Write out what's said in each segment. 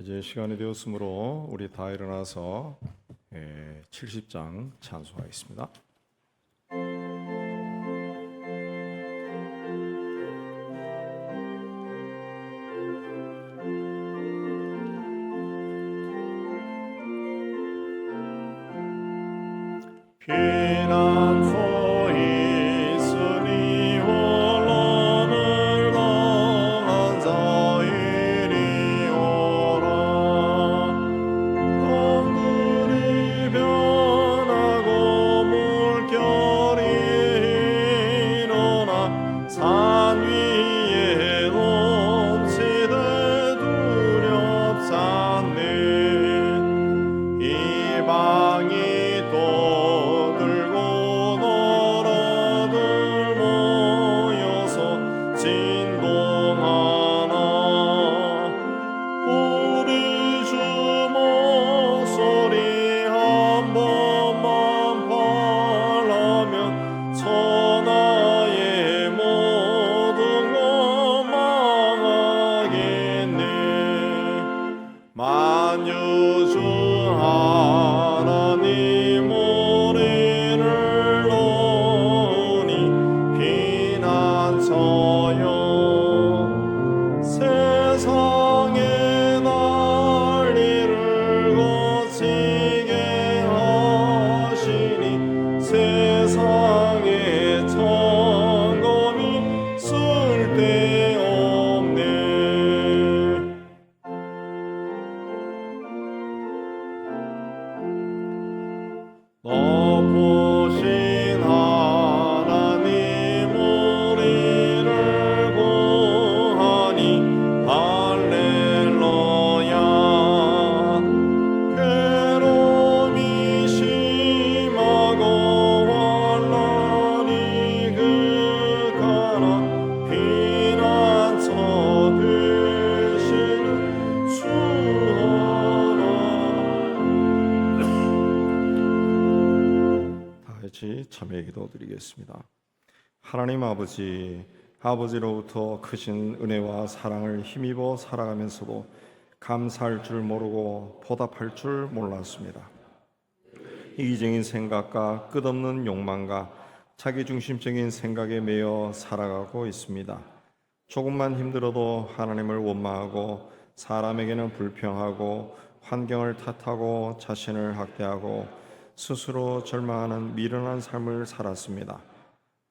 이제 시간이 되었으므로 우리 다 일어나서 70장 찬송하겠습니다. 피난소 있으니 혼란을 당한 자 이리 오라. 강물이 변하고 물결이 일어나 산 위에 넘치되 두렵잖네. 이방이 만유주 하나님 우리를 놓으니 피난처여. 세상의 난리를 거치게 하시니 세상의 점검이 쓸데없네. 보신 하나님 우리를 구하니 할렐루야. 괴로움이 심하고 환난이 극하나 피난처 되시는 주 같이 참여 기도드리겠습니다. 하나님 아버지로부터 크신 은혜와 사랑을 힘입어 살아가면서도 감사할 줄 모르고 보답할 줄 몰랐습니다. 이기적인 생각과 끝없는 욕망과 자기중심적인 생각에 매여 살아가고 있습니다. 조금만 힘들어도 하나님을 원망하고 사람에게는 불평하고 환경을 탓하고 자신을 학대하고 스스로 절망하는 미련한 삶을 살았습니다.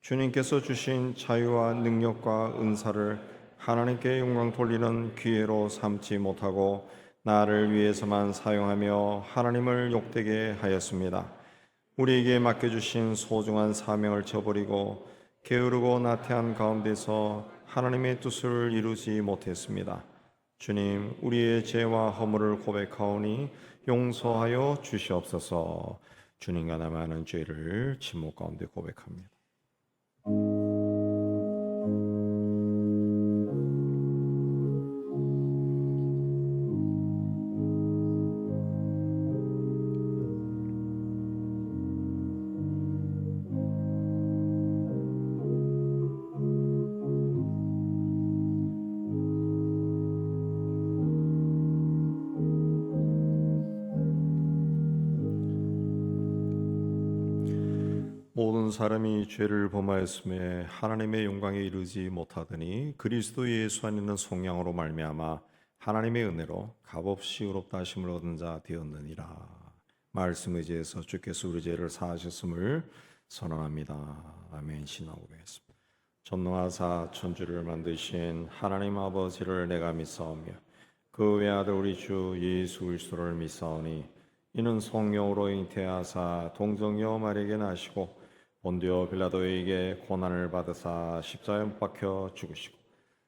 주님께서 주신 자유와 능력과 은사를 하나님께 영광 돌리는 기회로 삼지 못하고 나를 위해서만 사용하며 하나님을 욕되게 하였습니다. 우리에게 맡겨주신 소중한 사명을 저버리고 게으르고 나태한 가운데서 하나님의 뜻을 이루지 못했습니다. 주님, 우리의 죄와 허물을 고백하오니 용서하여 주시옵소서. 주님과 남아는 죄를 침묵 가운데 고백합니다. 모든 사람이 죄를 범하였음에 하나님의 영광에 이르지 못하더니 그리스도 예수 안에 있는 속량으로 말미암아 하나님의 은혜로 값없이 의롭다 하심을 얻은 자 되었느니라. 말씀 의지해서 주께서 우리 죄를 사하셨음을 선언합니다. 아멘. 신앙고백했습니다. 전능하사 천주를 만드신 하나님 아버지를 내가 믿사오며 그 외아들 우리 주 예수 그리스도를 믿사오니 이는 성령으로 잉태하사 동정녀 마리아에게 나시고 본디오 빌라도에게 고난을 받으사 십자가에 못 박혀 죽으시고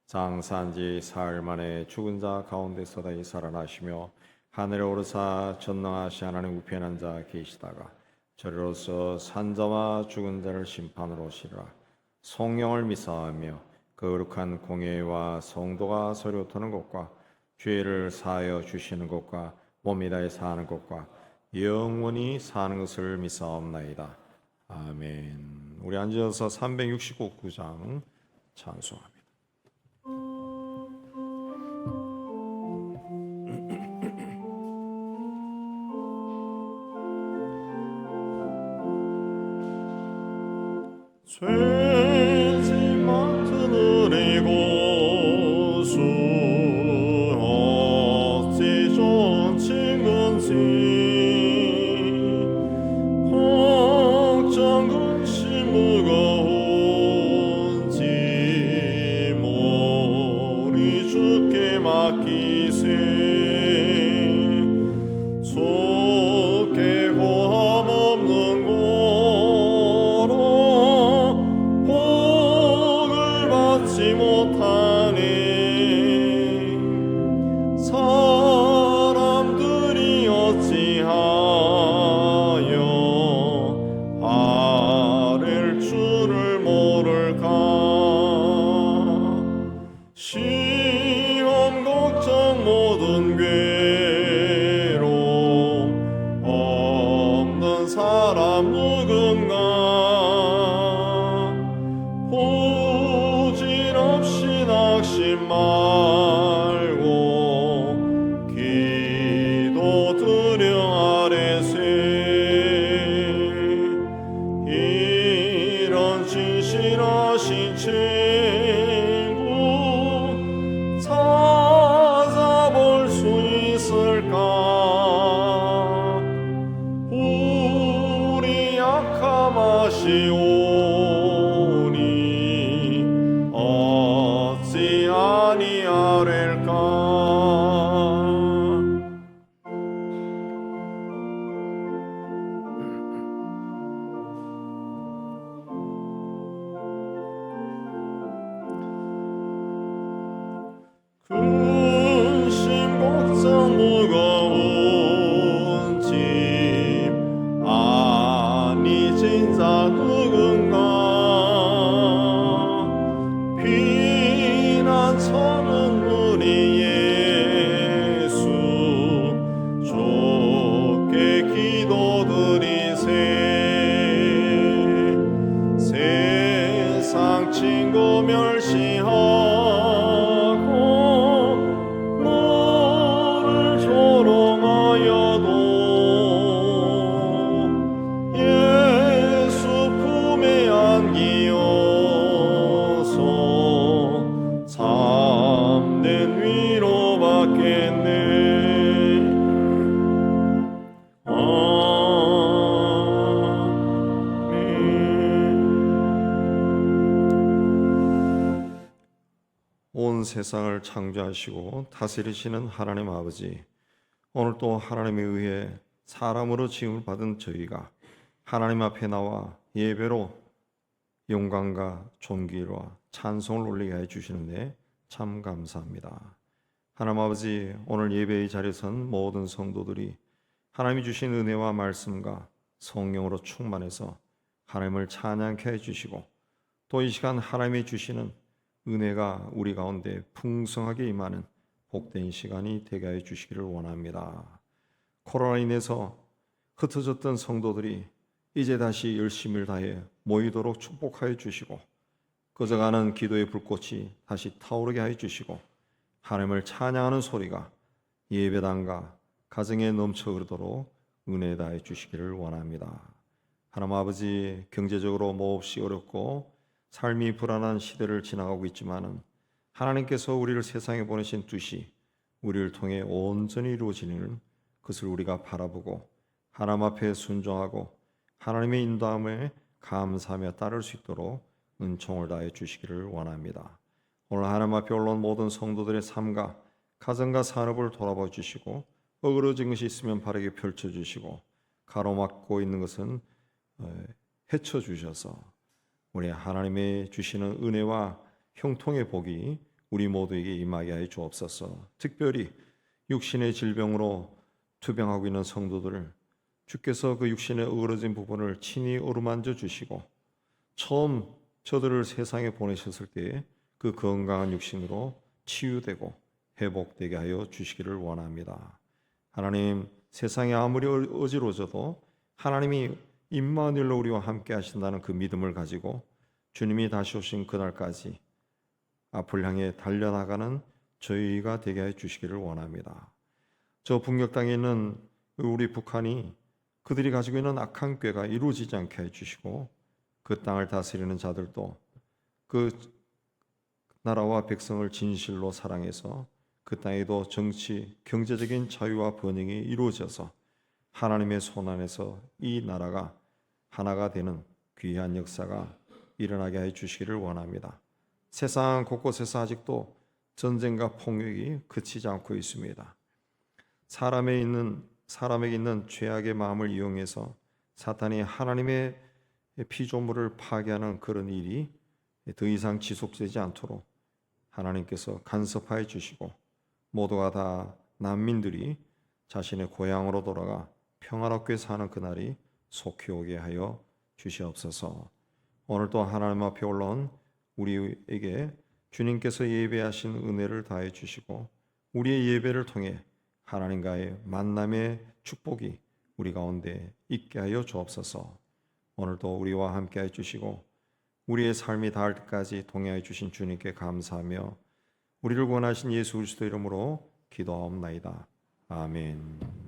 장사한 지 사흘 만에 죽은 자 가운데서 다시 살아나시며 하늘에 오르사 전능하신 하나님 우편에 앉아 계시다가 저리로서 산자와 죽은 자를 심판으로 오시리라. 성령을 믿사오며 거룩한 공예와 성도가 서려토는 것과 죄를 사하여 주시는 것과 몸이 다해 사는 것과 영원히 사는 것을 믿사옵나이다. 아멘. 우리 앉아서 369장 찬송합니다. 죄짐 맡은 우리 고수 어찌 좋은 친구인지 걱정 근심 무거운지 모리 주께 맡기세 속게 고함 없는 고로 복을 받지 못하니 사람들이 어찌하여 아랠 줄을 모를까 시험 걱정 모든 괴로움 없는 사람 누군가 부질없이 낙심 말고 기도드려 아뢰세 이런 진실하신 친구 찾아볼 수 있을까 우리 약함하시오니 어찌 아니하릴까 근심 걱정 무거운 짐 아니 진짜 누군가 피난처는 우리 예수 좋게 기도드리세 세상 친구 멸시하고 너를 조롱하여도 예수 품에 안기어서 참된 위로 받겠네 온 세상을 창조하시고 다스리시는 하나님 아버지, 오늘 또 하나님에 의해 사람으로 지음을 받은 저희가 하나님 앞에 나와 예배로 영광과 존귀와 찬송을 올리게 해 주시는데 참 감사합니다. 하나님 아버지, 오늘 예배의 자리에 선 모든 성도들이 하나님이 주신 은혜와 말씀과 성령으로 충만해서 하나님을 찬양케 해주시고 또 이 시간 하나님이 주시는 은혜가 우리 가운데 풍성하게 임하는 복된 시간이 되게 해 주시기를 원합니다. 코로나로 인해서 흩어졌던 성도들이 이제 다시 열심을 다해 모이도록 축복하여 주시고 꺼져가는 기도의 불꽃이 다시 타오르게 하여 주시고 하나님을 찬양하는 소리가 예배당과 가정에 넘쳐 흐르도록 은혜 다해 주시기를 원합니다. 하나님 아버지, 경제적으로 몹시 어렵고 삶이 불안한 시대를 지나가고 있지만은 하나님께서 우리를 세상에 보내신 뜻이 우리를 통해 온전히 이루어지는 것을 우리가 바라보고 하나님 앞에 순종하고 하나님의 인도함에 감사하며 따를 수 있도록 은총을 다해 주시기를 원합니다. 오늘 하나님 앞에 올라온 모든 성도들의 삶과 가정과 산업을 돌아봐 주시고 어그러진 것이 있으면 바르게 펼쳐주시고 가로막고 있는 것은 헤쳐주셔서 우리 하나님의 주시는 은혜와 형통의 복이 우리 모두에게 임하게 하여 주옵소서. 특별히 육신의 질병으로 투병하고 있는 성도들을 주께서 그 육신의 어그러진 부분을 친히 어루만져 주시고 처음 저들을 세상에 보내셨을 때 그 건강한 육신으로 치유되고 회복되게 하여 주시기를 원합니다. 하나님, 세상이 아무리 어지러워져도 하나님이 임마누엘로 우리와 함께 하신다는 그 믿음을 가지고 주님이 다시 오신 그날까지 앞을 향해 달려나가는 저희가 되게 해 주시기를 원합니다. 저 북녘 땅에 있는 우리 북한이 그들이 가지고 있는 악한 꾀가 이루어지지 않게 해 주시고 그 땅을 다스리는 자들도 그 나라와 백성을 진실로 사랑해서 그 땅에도 정치, 경제적인 자유와 번영이 이루어져서 하나님의 손 안에서 이 나라가 하나가 되는 귀한 역사가 일어나게 해 주시기를 원합니다. 세상 곳곳에서 아직도 전쟁과 폭력이 그치지 않고 있습니다. 사람에게 있는 죄악의 마음을 이용해서 사탄이 하나님의 피조물을 파괴하는 그런 일이 더 이상 지속되지 않도록 하나님께서 간섭하여 주시고 모두가 다 난민들이 자신의 고향으로 돌아가 평화롭게 사는 그날이 속히 오게 하여 주시옵소서. 오늘도 하나님 앞에 올라온 우리에게 주님께서 예배하신 은혜를 다해 주시고 우리의 예배를 통해 하나님과의 만남의 축복이 우리 가운데 있게 하여 주옵소서. 오늘도 우리와 함께 해 주시고 우리의 삶이 닿을 때까지 동행해 주신 주님께 감사하며 우리를 구원하신 예수 그리스도 이름으로 기도하옵나이다. 아멘.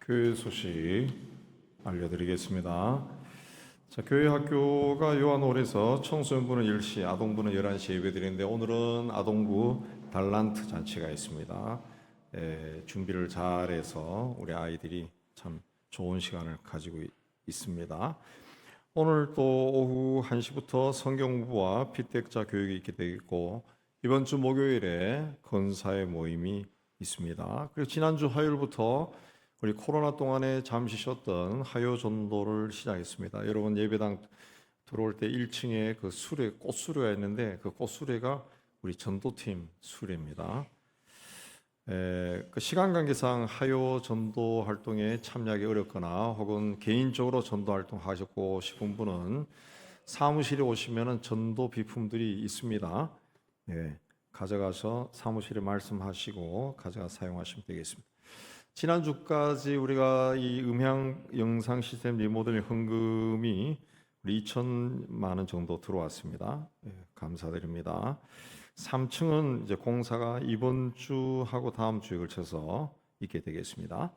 교회 소식 알려드리겠습니다. 자, 교회 학교가 요한홀에서 청소년부는 10시, 아동부는 11시에 예배드리는데 오늘은 아동부 달란트 잔치가 있습니다. 준비를 잘해서 우리 아이들이 참 좋은 시간을 가지고 있습니다. 오늘 또 오후 1시부터 성경부와 피택자 교육이 있게 되겠고 이번 주 목요일에 건사의 모임이 있습니다. 그리고 지난주 화요일부터 우리 코로나 동안에 잠시 쉬었던 하요 전도를 시작했습니다. 여러분 예배당 들어올 때 1층에 그 수레, 꽃수레가 있는데 그 꽃수레가 우리 전도팀 수레입니다. 그 시간 관계상 하요 전도 활동에 참여하기 어렵거나 혹은 개인적으로 전도 활동 하셨고 싶은 분은 사무실에 오시면 전도 비품들이 있습니다. 가져가서 사무실에 말씀하시고 가져가 사용하시면 되겠습니다. 지난주까지 우리가 이 음향 영상 시스템 리모델링 헌금이 우리 2천만 원 정도 들어왔습니다. 감사드립니다. 3층은 이제 공사가 이번 주하고 다음 주에 걸쳐서 있게 되겠습니다.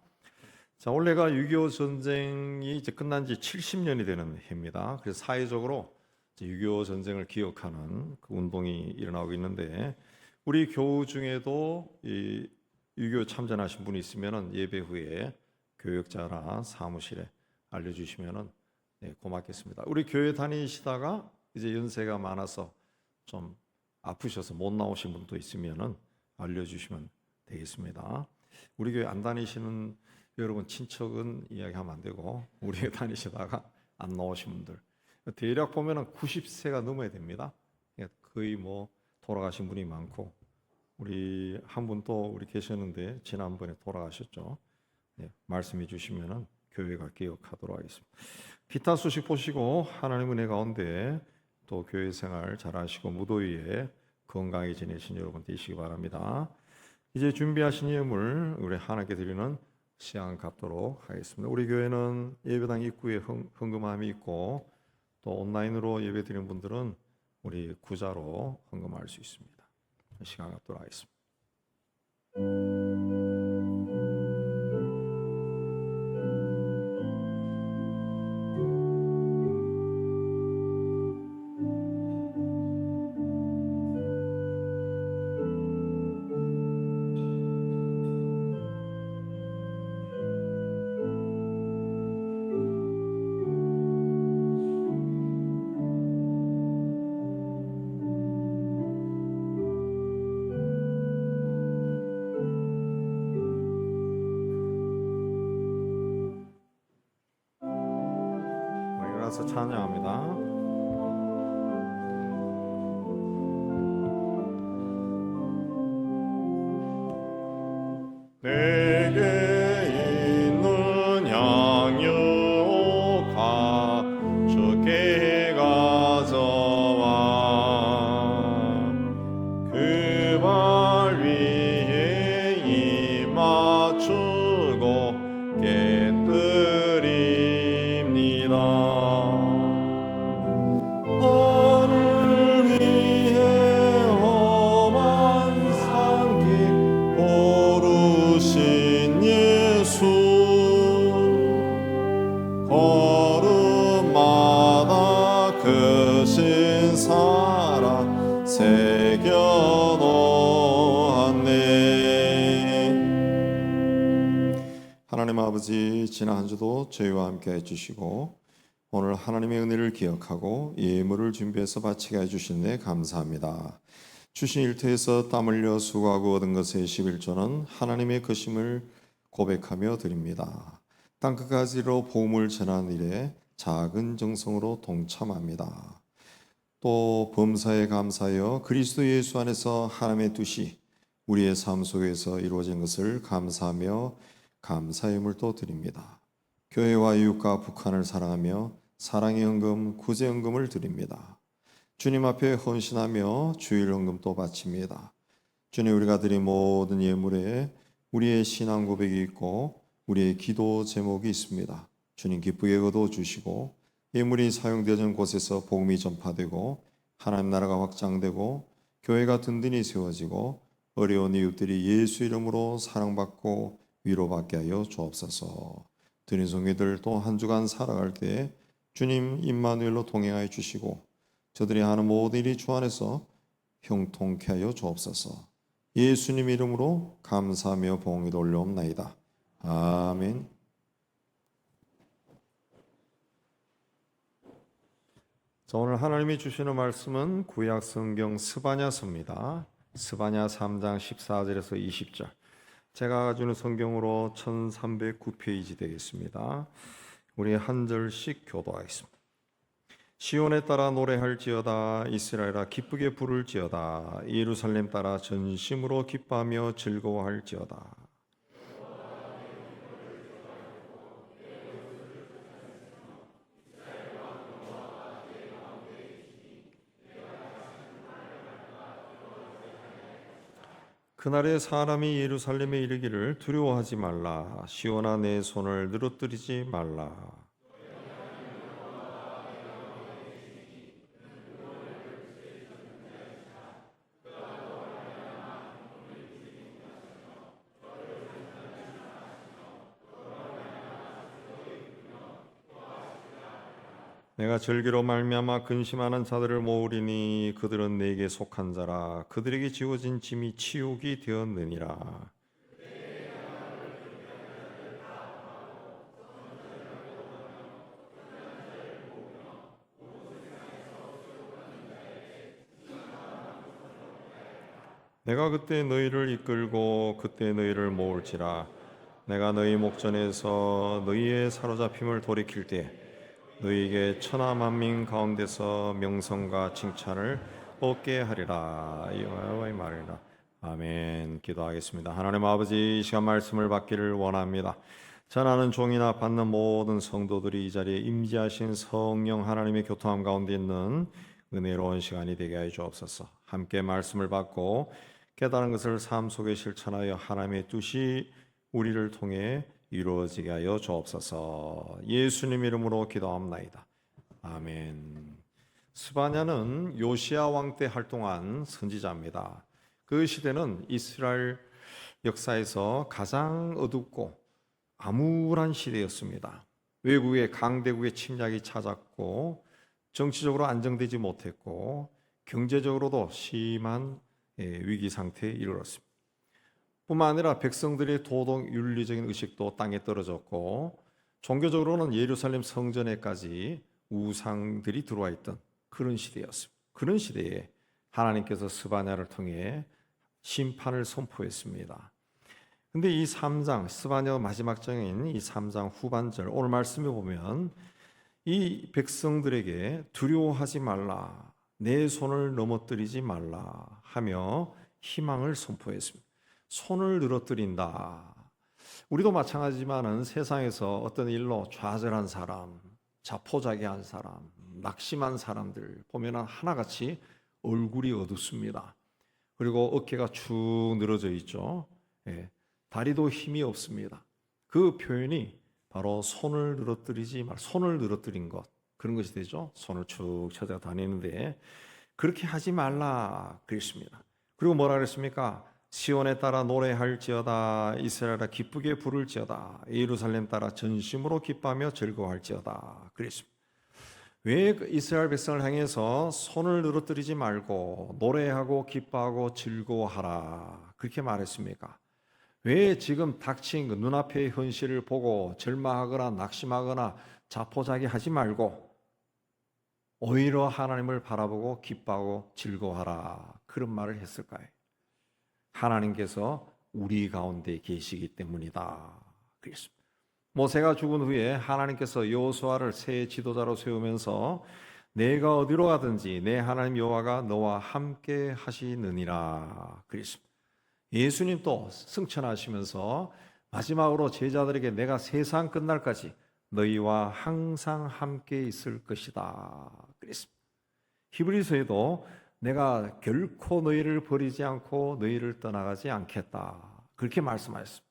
자, 올해가 6.25 전쟁이 이제 끝난 지 70년이 되는 해입니다. 그래서 사회적으로 6.25 전쟁을 기억하는 그 운동이 일어나고 있는데 우리 교우 중에도 이 6.25 참전하신 분이 있으면 예배 후에 교역자나 사무실에 알려주시면 고맙겠습니다. 우리 교회 다니시다가 이제 연세가 많아서 좀 아프셔서 못 나오신 분도 있으면 알려주시면 되겠습니다. 우리 교회 안 다니시는 여러분 친척은 이야기하면 안 되고 우리 교회 다니시다가 안 나오신 분들 대략 보면 90세가 넘어야 됩니다. 거의 뭐 돌아가신 분이 많고 우리 한 분 또 우리 계셨는데 지난번에 돌아가셨죠. 말씀해 주시면 교회가 기억하도록 하겠습니다. 기타 소식 보시고 하나님 은혜 가운데 또 교회 생활 잘하시고 무더위에 건강히 지내신 여러분 되시기 바랍니다. 이제 준비하신 예물 우리 하나님께 드리는 시간 갖도록 하겠습니다. 우리 교회는 예배당 입구에 헌금함이 있고 또 온라인으로 예배 드리는 분들은 우리 구자로 헌금할 수 있습니다. 시간 갖도록 하겠습니다. 일어나서 찬양합니다. 내게 있는 양육과 주께 가져와 그 발 위에 입 맞추고 깨뜨립니다. 너를 위해 험한 산길 오르신 예수 걸음마다 그 신사랑 새겨놓았네. 하나님 아버지 지난 한 주도 저희와 함께 해주시고 오늘 하나님의 은혜를 기억하고 예물을 준비해서 바치게 해주신 데 감사합니다. 주신 일터에서 땀 흘려 수고하고 얻은 것의 11조는 하나님의 것임을 고백하며 드립니다. 땅끝까지로 복음을 전하는 일에 작은 정성으로 동참합니다. 또 범사에 감사하여 그리스도 예수 안에서 하나님의 뜻이 우리의 삶 속에서 이루어진 것을 감사하며 감사의 물도 드립니다. 교회와 이웃과 북한을 사랑하며 사랑의 헌금, 구제 헌금을 드립니다. 주님 앞에 헌신하며 주일 헌금도 바칩니다. 주님 우리가 드린 모든 예물에 우리의 신앙 고백이 있고 우리의 기도 제목이 있습니다. 주님 기쁘게 거둬주시고 예물이 사용되는 곳에서 복음이 전파되고 하나님 나라가 확장되고 교회가 든든히 세워지고 어려운 이웃들이 예수 이름으로 사랑받고 위로받게 하여 주옵소서. 드린 성회들 또 한 주간 살아갈 때 주님 임마누엘로 동행하여 주시고 저들이 하는 모든 일이 주 안에서 형통케 하여 주옵소서. 예수님 이름으로 감사하며 봉이 돌려옵나이다. 아멘. 자, 오늘 하나님이 주시는 말씀은 구약 성경 스바냐서입니다. 스바냐 3장 14절에서 20절. 제가 가지고 있는 성경으로 1309페이지 되겠습니다. 우리 한 절씩 교도하겠습니다. 시온에 따라 노래할지어다. 이스라엘아 기쁘게 부를지어다. 예루살렘 따라 전심으로 기뻐하며 즐거워할지어다. 그날에 사람이 예루살렘에 이르기를 두려워하지 말라. 시온아 내 손을 늘어뜨리지 말라. 내가 절기로 말미암아 근심하는 자들을 모으리니 그들은 내게 속한 자라. 그들에게 지워진 짐이 치욕이 되었느니라. 내가 그때 너희를 이끌고 그때 너희를 모을지라. 내가 너희 목전에서 너희의 사로잡힘을 돌이킬 때 너희에게 천하 만민 가운데서 명성과 칭찬을 얻게 하리라. 여호와의 말이라. 아멘. 기도하겠습니다. 하나님 아버지, 이 시간 말씀을 받기를 원합니다. 전하는 종이나 받는 모든 성도들이 이 자리에 임재하신 성령 하나님의 교통함 가운데 있는 은혜로운 시간이 되게 하여 주옵소서. 함께 말씀을 받고 깨달은 것을 삶 속에 실천하여 하나님의 뜻이 우리를 통해 이루어지게 하여 주옵소서. 예수님 이름으로 기도합나이다. 아멘. 스바냐는 요시야 왕 때 활동한 선지자입니다. 그 시대는 이스라엘 역사에서 가장 어둡고 암울한 시대였습니다. 외국의 강대국의 침략이 찾았고 정치적으로 안정되지 못했고 경제적으로도 심한 위기 상태에 이르렀습니다. 뿐만 아니라 백성들의 도덕 윤리적인 의식도 땅에 떨어졌고 종교적으로는 예루살렘 성전에까지 우상들이 들어와 있던 그런 시대였습니다. 그런 시대에 하나님께서 스바냐를 통해 심판을 선포했습니다. 근데 이 3장 스바냐 마지막 장인 이 3장 후반절 오늘 말씀에 보면 이 백성들에게 두려워하지 말라, 내 손을 넘어뜨리지 말라 하며 희망을 선포했습니다. 손을 늘어뜨린다. 우리도 마찬가지지만은 세상에서 어떤 일로 좌절한 사람, 자포자기한 사람, 낙심한 사람들 보면은 하나같이 얼굴이 어둡습니다. 그리고 어깨가 축 늘어져 있죠. 다리도 힘이 없습니다. 그 표현이 바로 손을 늘어뜨리지 말, 손을 늘어뜨린 것 그런 것이 되죠. 손을 축 쳐져 다니는데 그렇게 하지 말라 그랬습니다. 그리고 뭐라 그랬습니까? 시온에 따라 노래할지어다. 이스라엘아 기쁘게 부를지어다. 예루살렘 따라 전심으로 기뻐하며 즐거워할지어다. 그랬습니다. 왜 이스라엘 백성을 향해서 손을 늘어뜨리지 말고 노래하고 기뻐하고 즐거워하라 그렇게 말했습니까? 왜 지금 닥친 그 눈앞의 현실을 보고 절망하거나 낙심하거나 자포자기하지 말고 오히려 하나님을 바라보고 기뻐하고 즐거워하라 그런 말을 했을까요? 하나님께서 우리 가운데 계시기 때문이다 그랬습니다. 모세가 죽은 후에 하나님께서 여호수아를 새 지도자로 세우면서 내가 어디로 가든지 내 하나님 여호와가 너와 함께 하시느니라 그랬습니다. 예수님도 승천하시면서 마지막으로 제자들에게 내가 세상 끝날까지 너희와 항상 함께 있을 것이다 그랬습니다. 히브리서에도 내가 결코 너희를 버리지 않고 너희를 떠나가지 않겠다 그렇게 말씀하셨습니다.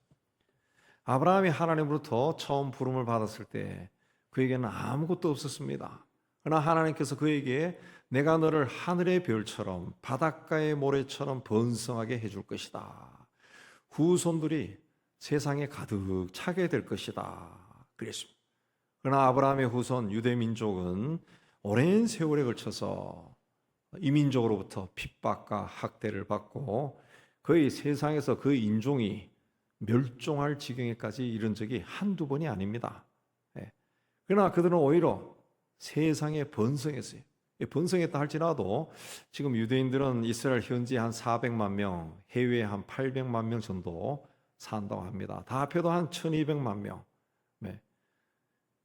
아브라함이 하나님으로부터 처음 부름을 받았을 때 그에게는 아무것도 없었습니다. 그러나 하나님께서 그에게 내가 너를 하늘의 별처럼 바닷가의 모래처럼 번성하게 해줄 것이다. 후손들이 세상에 가득 차게 될 것이다. 그랬습니다. 그러나 아브라함의 후손 유대민족은 오랜 세월에 걸쳐서 이민족으로부터 핍박과 학대를 받고 거의 세상에서 그 인종이 멸종할 지경에까지 이른 적이 한두 번이 아닙니다. 그러나 그들은 오히려 세상에 번성했어요. 번성했다 할지라도 지금 유대인들은 이스라엘 현지 한 400만 명, 해외에 한 800만 명 정도 산다고 합니다. 다 합해도 한 1200만 명.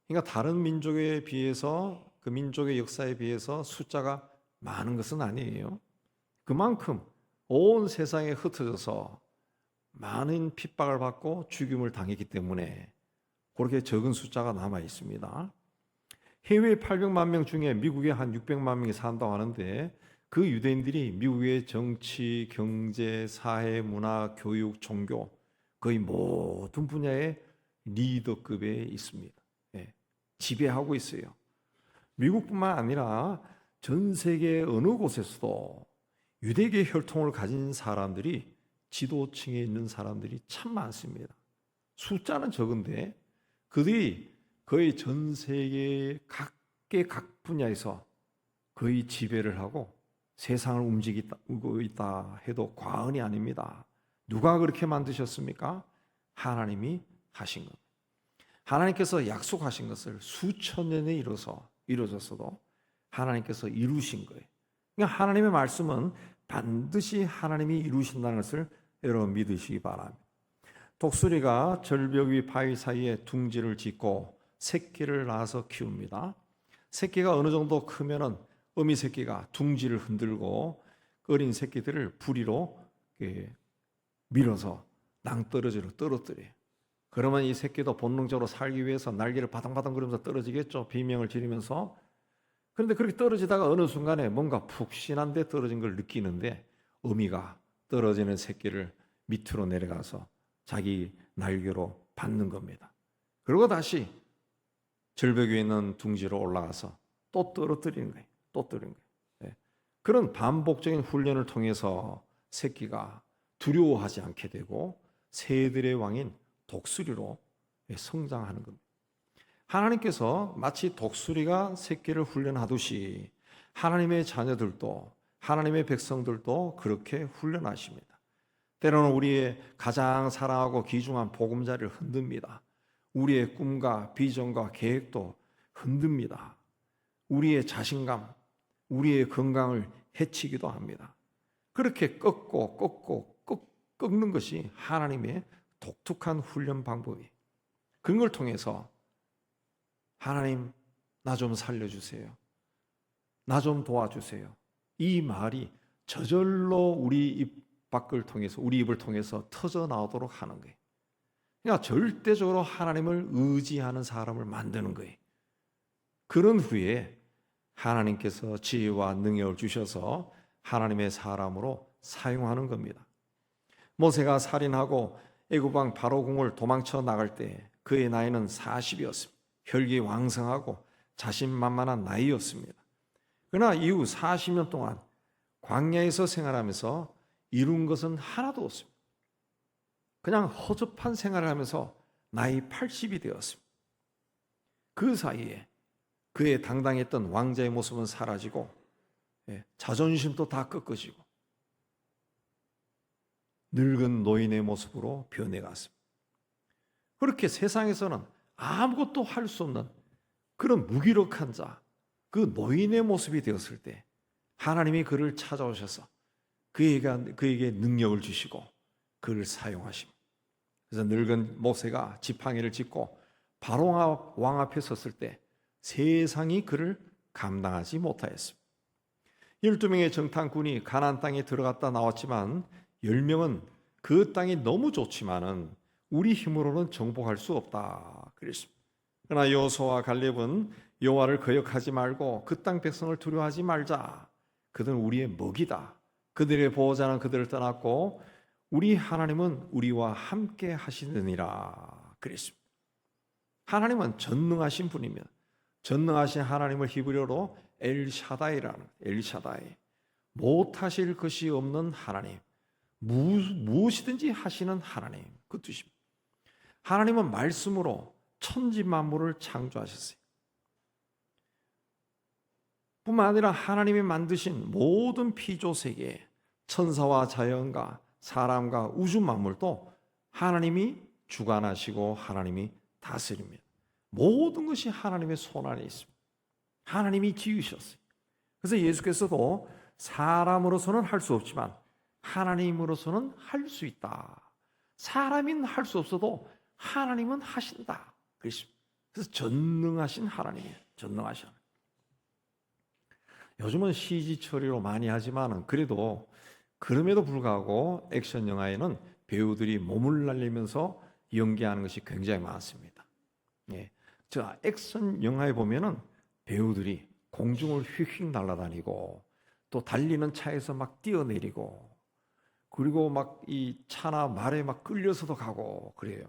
그러니까 다른 민족에 비해서 그 민족의 역사에 비해서 숫자가 많은 것은 아니에요. 그만큼 온 세상에 흩어져서 많은 핍박을 받고 죽임을 당했기 때문에 그렇게 적은 숫자가 남아 있습니다. 해외 800만 명 중에 미국에 한 600만 명이 산다고 하는데 그 유대인들이 미국의 정치, 경제, 사회, 문화, 교육, 종교 거의 모든 분야의 리더급에 있습니다. 지배하고 있어요. 미국뿐만 아니라 전 세계 어느 곳에서도 유대계 혈통을 가진 사람들이 지도층에 있는 사람들이 참 많습니다. 숫자는 적은데 그들이 거의 전 세계 각계 각 분야에서 거의 지배를 하고 세상을 움직이고 있다 해도 과언이 아닙니다. 누가 그렇게 만드셨습니까? 하나님이 하신 것. 하나님께서 약속하신 것을 수천 년에 이루어졌어도 하나님께서 이루신 거예요. 그러니까 하나님의 말씀은 반드시 하나님이 이루신다는 것을 여러분 믿으시기 바랍니다. 독수리가 절벽 위 바위 사이에 둥지를 짓고 새끼를 낳아서 키웁니다. 새끼가 어느 정도 크면은 어미 새끼가 둥지를 흔들고 어린 새끼들을 부리로 밀어서 낭떠러지로 떨어뜨려요. 그러면 이 새끼도 본능적으로 살기 위해서 날개를 바당바당 거리면서 떨어지겠죠. 비명을 지르면서. 그런데 그렇게 떨어지다가 어느 순간에 뭔가 푹신한 데 떨어진 걸 느끼는데 어미가 떨어지는 새끼를 밑으로 내려가서 자기 날개로 받는 겁니다. 그리고 다시 절벽 위에 있는 둥지로 올라가서 또 떨어뜨리는 거예요. 또 떨어뜨리는 거예요. 그런 반복적인 훈련을 통해서 새끼가 두려워하지 않게 되고 새들의 왕인 독수리로 성장하는 겁니다. 하나님께서 마치 독수리가 새끼를 훈련하듯이 하나님의 자녀들도 하나님의 백성들도 그렇게 훈련하십니다. 때로는 우리의 가장 사랑하고 귀중한 보금자리를 흔듭니다. 우리의 꿈과 비전과 계획도 흔듭니다. 우리의 자신감, 우리의 건강을 해치기도 합니다. 그렇게 꺾는 것이 하나님의 독특한 훈련 방법이에요. 그런 걸 통해서 하나님 나 좀 살려주세요. 나 좀 도와주세요. 이 말이 저절로 우리 입을 통해서 터져 나오도록 하는 거예요. 그러니까 절대적으로 하나님을 의지하는 사람을 만드는 거예요. 그런 후에 하나님께서 지혜와 능력을 주셔서 하나님의 사람으로 사용하는 겁니다. 모세가 살인하고 애굽 왕 바로궁을 도망쳐 나갈 때 그의 나이는 40이었습니다. 혈기 왕성하고 자신만만한 나이였습니다. 그러나 이후 40년 동안 광야에서 생활하면서 이룬 것은 하나도 없습니다. 그냥 허접한 생활을 하면서 나이 80이 되었습니다. 그 사이에 그의 당당했던 왕자의 모습은 사라지고 자존심도 다 꺾어지고 늙은 노인의 모습으로 변해갔습니다. 그렇게 세상에서는 아무것도 할 수 없는 그런 무기력한 자, 그 노인의 모습이 되었을 때 하나님이 그를 찾아오셔서 그에게 능력을 주시고 그를 사용하십니다. 그래서 늙은 모세가 지팡이를 짚고 바로 왕 앞에 섰을 때 세상이 그를 감당하지 못하였습니다. 12명의 정탐꾼이 가나안 땅에 들어갔다 나왔지만 10명은 그 땅이 너무 좋지만은 우리 힘으로는 정복할 수 없다 그랬습니다. 그러나 여호수아와 갈렙은 여호와를 거역하지 말고 그 땅 백성을 두려워하지 말자. 그들은 우리의 먹이다. 그들의 보호자는 그들을 떠났고 우리 하나님은 우리와 함께 하시느니라 그랬습니다. 하나님은 전능하신 분입니다. 전능하신 하나님을 히브리어로 엘샤다이라는, 엘샤다이, 못하실 것이 없는 하나님, 무엇이든지 하시는 하나님, 그 뜻입니다. 하나님은 말씀으로 천지 만물을 창조하셨어요. 뿐만 아니라 하나님이 만드신 모든 피조 세계, 천사와 자연과 사람과 우주 만물도 하나님이 주관하시고 하나님이 다스립니다. 모든 것이 하나님의 손 안에 있습니다. 하나님이 지으셨어요. 그래서 예수께서도 사람으로서는 할 수 없지만 하나님으로서는 할 수 있다. 사람인 할 수 없어도 하나님은 하신다. 그래서 전능하신 하나님이에요. 전능하신 하나님. 요즘은 CG 처리로 많이 하지만 그래도 그럼에도 불구하고 액션 영화에는 배우들이 몸을 날리면서 연기하는 것이 굉장히 많습니다. 예. 저 액션 영화에 보면은 배우들이 공중을 휙휙 날아다니고 또 달리는 차에서 막 뛰어내리고 그리고 막 이 차나 말에 막 끌려서도 가고 그래요.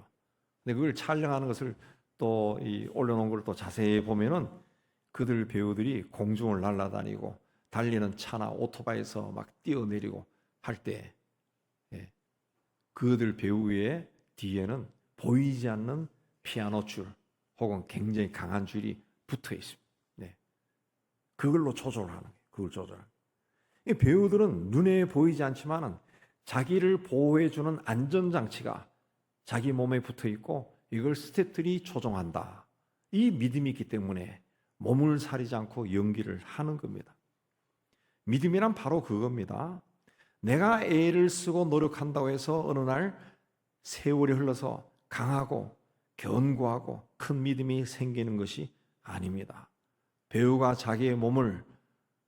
근데 그걸 촬영하는 것을 또 이 올려놓은 걸 또 자세히 보면은 그들 배우들이 공중을 날아다니고 달리는 차나 오토바이에서 막 뛰어내리고 할 때 그들 배우의 뒤에는 보이지 않는 피아노 줄 혹은 굉장히 강한 줄이 붙어 있습니다. 그걸로 조절하는 거예요. 그걸 조절하는 거예요. 배우들은 눈에 보이지 않지만은 자기를 보호해주는 안전장치가 자기 몸에 붙어 있고 이걸 스태프들이 조종한다. 이 믿음이 있기 때문에 몸을 사리지 않고 연기를 하는 겁니다. 믿음이란 바로 그겁니다. 내가 애를 쓰고 노력한다고 해서 어느 날 세월이 흘러서 강하고 견고하고 큰 믿음이 생기는 것이 아닙니다. 배우가 자기의 몸을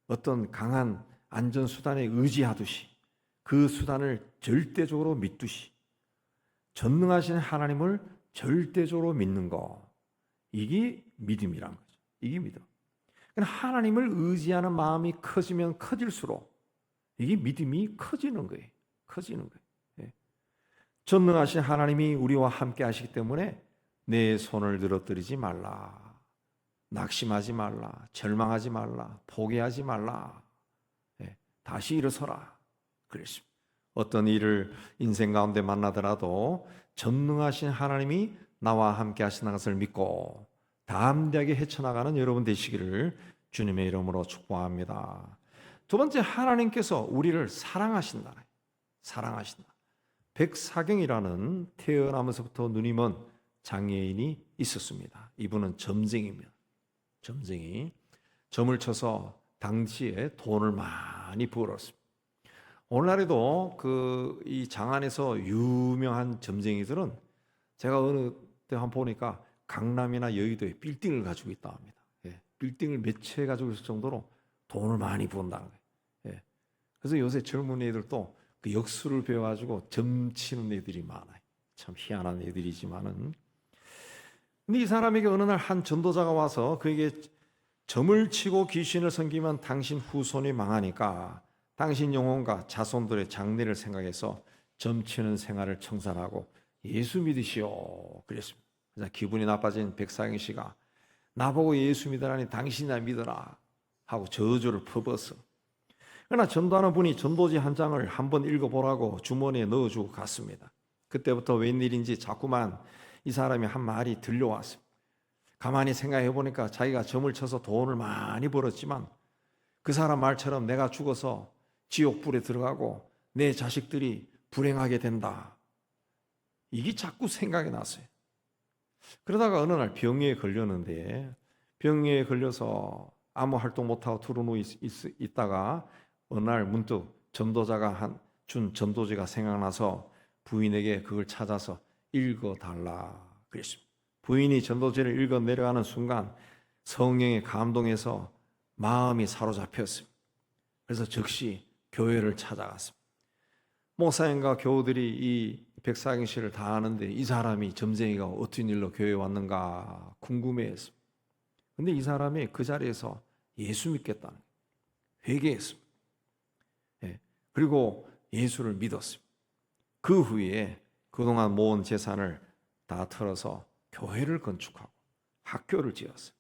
어떤 강한 안전수단에 의지하듯이 그 수단을 절대적으로 믿듯이 전능하신 하나님을 절대적으로 믿는 거, 이게 믿음이란 거죠. 이게 믿음. 하나님을 의지하는 마음이 커지면 커질수록 이게 믿음이 커지는 거예요. 커지는 거예요. 전능하신 하나님이 우리와 함께 하시기 때문에 내 손을 늘어뜨리지 말라. 낙심하지 말라. 절망하지 말라. 포기하지 말라. 다시 일어서라. 그랬습니다. 어떤 일을 인생 가운데 만나더라도 전능하신 하나님이 나와 함께 하시는 것을 믿고 담대하게 헤쳐나가는 여러분 되시기를 주님의 이름으로 축복합니다. 두 번째, 하나님께서 우리를 사랑하신다. 사랑하신다. 백사경이라는 태어나면서부터 눈이 먼 장애인이 있었습니다. 이분은 점쟁이입니다. 점쟁이. 점을 쳐서 당시에 돈을 많이 벌었습니다. 오늘날에도 이 장안에서 유명한 점쟁이들은 제가 어느 때 한번 보니까 강남이나 여의도에 빌딩을 가지고 있다 합니다. 빌딩을 몇 채 가지고 있을 정도로 돈을 많이 번다는 거예요. 그래서 요새 젊은 애들도 그 역수를 배워가지고 점 치는 애들이 많아요. 참 희한한 애들이지만은. 근데 이 사람에게 어느 날 한 전도자가 와서 그에게 점을 치고 귀신을 섬기면 당신 후손이 망하니까 당신 영혼과 자손들의 장래를 생각해서 점치는 생활을 청산하고 예수 믿으시오 그랬습니다. 그래서 기분이 나빠진 백상희 씨가 나보고 예수 믿으라니 당신이나 믿어라 하고 저주를 퍼붓어. 그러나 전도하는 분이 전도지 한 장을 한번 읽어보라고 주머니에 넣어주고 갔습니다. 그때부터 웬일인지 자꾸만 이 사람이 한 말이 들려왔습니다. 가만히 생각해 보니까 자기가 점을 쳐서 돈을 많이 벌었지만 그 사람 말처럼 내가 죽어서 지옥불에 들어가고 내 자식들이 불행하게 된다. 이게 자꾸 생각이 났어요. 그러다가 어느 날 병에 걸렸는데 병에 걸려서 아무 활동 못하고 두루누워 있다가 어느 날 문득 전도자가 준 전도지가 생각나서 부인에게 그걸 찾아서 읽어달라 그랬습니다. 부인이 전도지를 읽어 내려가는 순간 성령에 감동해서 마음이 사로잡혔습니다. 그래서 즉시 교회를 찾아갔습니다. 목사님과 교우들이 이 백사경 씨를 다 아는데 이 사람이 점쟁이가 어떤 일로 교회에 왔는가 궁금해했습니다. 그런데 이 사람이 그 자리에서 예수 믿겠다는 회개했습니다. 그리고 예수를 믿었습니다. 그 후에 그동안 모은 재산을 다 털어서 교회를 건축하고 학교를 지었어요.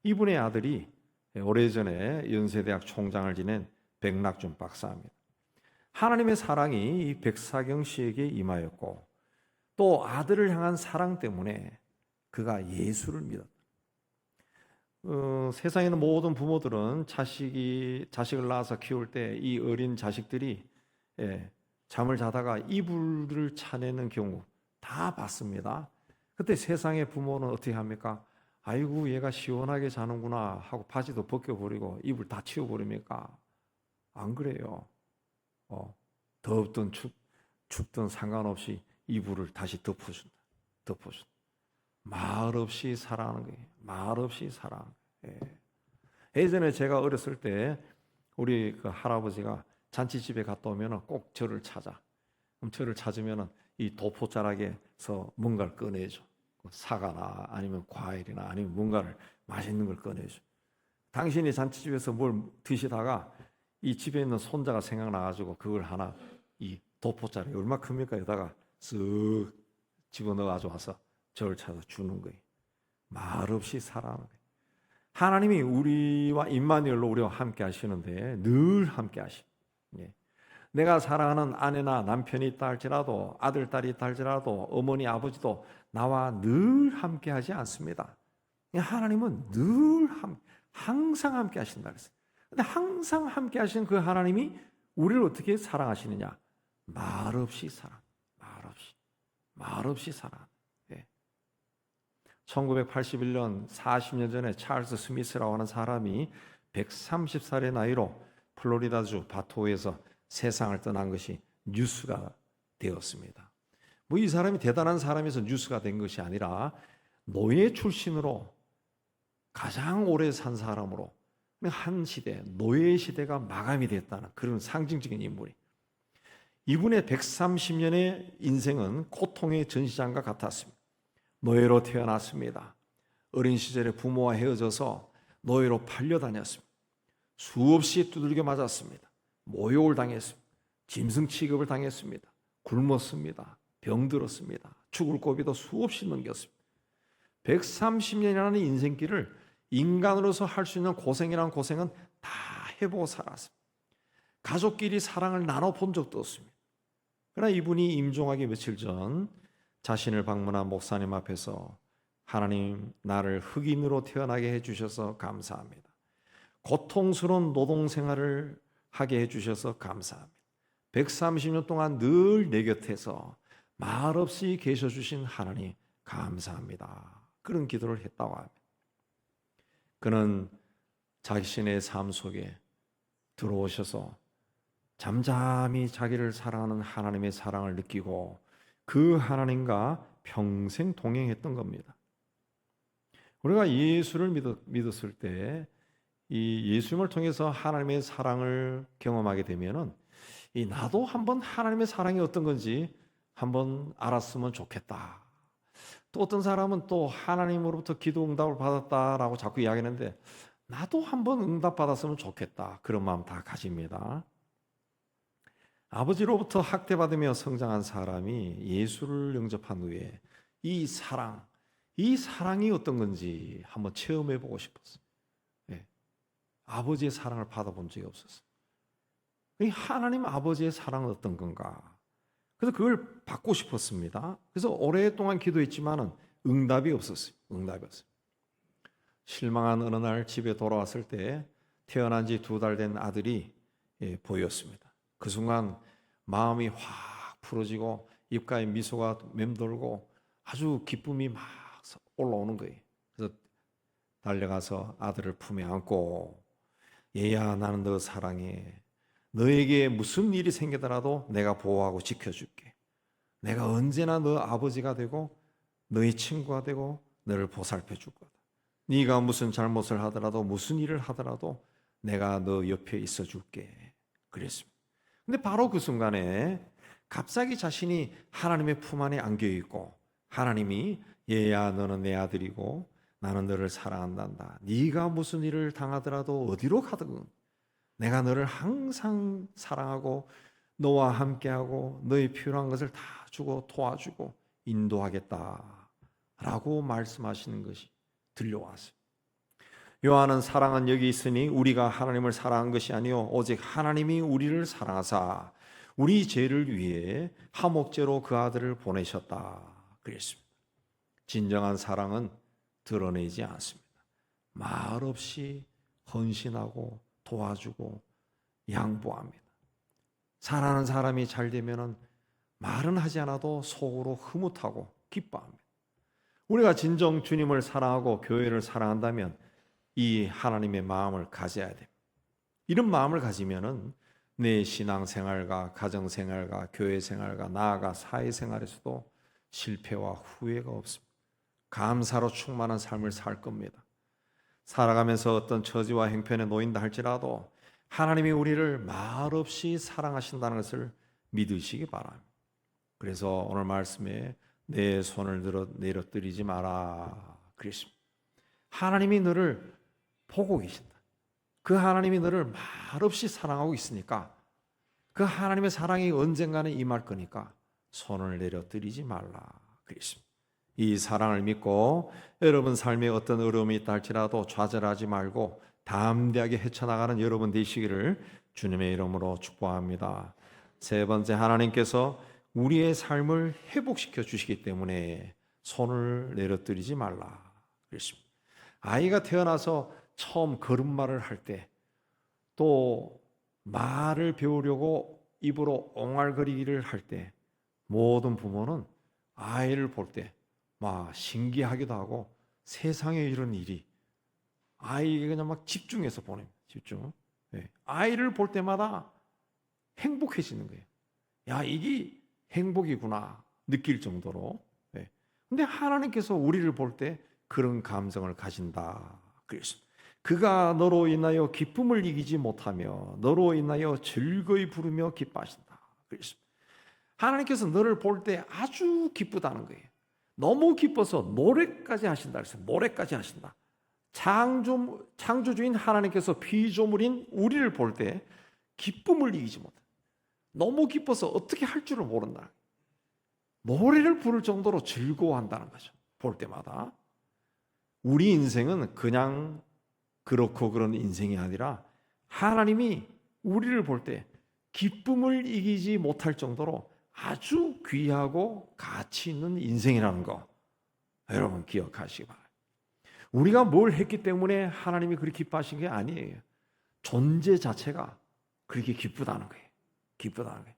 이분의 아들이 오래전에 연세대학 총장을 지낸 백낙준 박사입니다. 하나님의 사랑이 이 백사경 씨에게 임하였고 또 아들을 향한 사랑 때문에 그가 예수를 믿었다. 세상에 있는 모든 부모들은 자식을 낳아서 키울 때 이 어린 자식들이 잠을 자다가 이불을 차내는 경우 다 봤습니다. 그때 세상의 부모는 어떻게 합니까? 아이고 얘가 시원하게 자는구나 하고 바지도 벗겨버리고 이불 다 치워버립니까? 안 그래요. 덥든 춥든 상관없이 이불을 다시 덮어준다. 말없이 사랑하는 거예요. 말없이 사랑하는 거예요. 예전에 제가 어렸을 때 우리 그 할아버지가 잔치집에 갔다 오면 꼭 저를 찾아. 그럼 저를 찾으면 이 도포자락에서 뭔가를 꺼내줘. 사과나 아니면 과일이나 아니면 뭔가를 맛있는 걸 꺼내줘. 당신이 잔치집에서 뭘 드시다가 이 집에 있는 손자가 생각나가지고 그걸 하나 이 도포자락이 얼마 큽니까? 여기다가 쓱 집어넣어가지고 와서 저를 찾아 주는 거예요. 말없이 사랑하는 거예요. 하나님이 우리와 임마누엘로 우리와 함께 하시는데 늘 함께 하십니다. 내가 사랑하는 아내나 남편이 있다 할지라도 아들, 딸이 있다 할지라도 어머니, 아버지도 나와 늘 함께 하지 않습니다. 하나님은 늘 항상 함께 하신다 그랬어요. 근데 항상 함께 하시는 그 하나님이 우리를 어떻게 사랑하시느냐? 말없이 사랑. 말없이 사랑. 1981년 40년 전에 찰스 스미스라고 하는 사람이 130살의 나이로 플로리다주 바토에서 세상을 떠난 것이 뉴스가 되었습니다. 이 사람이 대단한 사람에서 뉴스가 된 것이 아니라 노예 출신으로 가장 오래 산 사람으로 한 시대, 노예 시대가 마감이 됐다는 그런 상징적인 인물이. 이분의 130년의 인생은 고통의 전시장과 같았습니다. 노예로 태어났습니다. 어린 시절에 부모와 헤어져서 노예로 팔려다녔습니다. 수없이 두들겨 맞았습니다. 모욕을 당했습니다. 짐승 취급을 당했습니다. 굶었습니다. 병들었습니다. 죽을 고비도 수없이 넘겼습니다. 130년이라는 인생길을 인간으로서 할 수 있는 고생이라는 고생은 다 해보고 살았습니다. 가족끼리 사랑을 나눠본 적도 없습니다. 그러나 이분이 임종하기 며칠 전 자신을 방문한 목사님 앞에서 하나님, 나를 흑인으로 태어나게 해주셔서 감사합니다. 고통스러운 노동생활을 하게 해주셔서 감사합니다. 130년 동안 늘 내 곁에서 말없이 계셔주신 하나님 감사합니다. 그런 기도를 했다고 합니다. 그는 자신의 삶 속에 들어오셔서 잠잠히 자기를 사랑하는 하나님의 사랑을 느끼고 그 하나님과 평생 동행했던 겁니다. 우리가 예수를 믿었을 때 이 예수님을 통해서 하나님의 사랑을 경험하게 되면은 나도 한번 하나님의 사랑이 어떤 건지 한번 알았으면 좋겠다. 또 어떤 사람은 또 하나님으로부터 기도 응답을 받았다라고 자꾸 이야기하는데 나도 한번 응답 받았으면 좋겠다. 그런 마음 다 가집니다. 아버지로부터 학대받으며 성장한 사람이 예수를 영접한 후에 이 사랑이 어떤 건지 한번 체험해 보고 싶었어요. 아버지의 사랑을 받아본 적이 없었어요. 하나님 아버지의 사랑은 어떤 건가? 그래서 그걸 받고 싶었습니다. 그래서 오랫동안 기도했지만은 응답이 없었어요. 실망한 어느 날 집에 돌아왔을 때 태어난 지 2달 된 아들이 보였습니다. 그 순간 마음이 확 풀어지고 입가에 미소가 맴돌고 아주 기쁨이 막 올라오는 거예요. 그래서 달려가서 아들을 품에 안고 얘야, 나는 너 사랑해. 너에게 무슨 일이 생기더라도 내가 보호하고 지켜줄게. 내가 언제나 너 아버지가 되고 너의 친구가 되고 너를 보살펴 줄 거다. 네가 무슨 잘못을 하더라도 무슨 일을 하더라도 내가 너 옆에 있어 줄게. 그랬습니다. 근데 바로 그 순간에 갑자기 자신이 하나님의 품 안에 안겨 있고 하나님이 얘야, 너는 내 아들이고 나는 너를 사랑한단다. 네가 무슨 일을 당하더라도 어디로 가든 내가 너를 항상 사랑하고 너와 함께하고 너의 필요한 것을 다 주고 도와주고 인도하겠다라고 말씀하시는 것이 들려왔어요. 요한은 사랑은 여기 있으니 우리가 하나님을 사랑한 것이 아니요 오직 하나님이 우리를 사랑하사 우리 죄를 위해 화목제로 그 아들을 보내셨다 그랬습니다. 진정한 사랑은 드러내지 않습니다. 말없이 헌신하고 도와주고 양보합니다. 사랑하는 사람이 잘 되면은 말은 하지 않아도 속으로 흐뭇하고 기뻐합니다. 우리가 진정 주님을 사랑하고 교회를 사랑한다면 이 하나님의 마음을 가져야 됩니다. 이런 마음을 가지면은 내 신앙생활과 가정생활과 교회생활과 나아가 사회생활에서도 실패와 후회가 없습니다. 감사로 충만한 삶을 살 겁니다. 살아가면서 어떤 처지와 형편에 놓인다 할지라도 하나님이 우리를 말없이 사랑하신다는 것을 믿으시기 바랍니다. 그래서 오늘 말씀에 내 손을 내려뜨리지 마라 그랬습니다. 하나님이 너를 보고 계신다. 그 하나님이 너를 말없이 사랑하고 있으니까 그 하나님의 사랑이 언젠가는 임할 거니까 손을 내려뜨리지 말라 그랬습니다. 이 사랑을 믿고 여러분 삶에 어떤 어려움이 있다 할지라도 좌절하지 말고 담대하게 헤쳐나가는 여러분 되시기를 주님의 이름으로 축복합니다. 세 번째, 하나님께서 우리의 삶을 회복시켜 주시기 때문에 손을 내려뜨리지 말라 그랬습니다. 아이가 태어나서 처음 걸음마를 할 때, 또 말을 배우려고 입으로 옹알거리기를 할 때, 모든 부모는 아이를 볼 때 막 신기하기도 하고 세상에 이런 일이 아이에게 그냥 막 집중해서 보냅니다. 집중. 네. 아이를 볼 때마다 행복해지는 거예요. 야, 이게 행복이구나 느낄 정도로. 네. 근데 하나님께서 우리를 볼 때 그런 감성을 가진다 그랬습니다. 그가 너로 인하여 기쁨을 이기지 못하며 너로 인하여 즐거이 부르며 기뻐하신다 그랬습니다. 하나님께서 너를 볼 때 아주 기쁘다는 거예요. 너무 기뻐서 노래까지 하신다 그랬어요. 노래까지 하신다. 창조주인 하나님께서 피조물인 우리를 볼 때 기쁨을 이기지 못한다. 너무 기뻐서 어떻게 할 줄을 모른다. 노래를 부를 정도로 즐거워한다는 거죠. 볼 때마다. 우리 인생은 그냥 그렇고 그런 인생이 아니라 하나님이 우리를 볼 때 기쁨을 이기지 못할 정도로 아주 귀하고 가치 있는 인생이라는 거 여러분 기억하시기 바랍니다. 우리가 뭘 했기 때문에 하나님이 그렇게 기뻐하신 게 아니에요. 존재 자체가 그렇게 기쁘다는 거예요. 기쁘다는 거예요.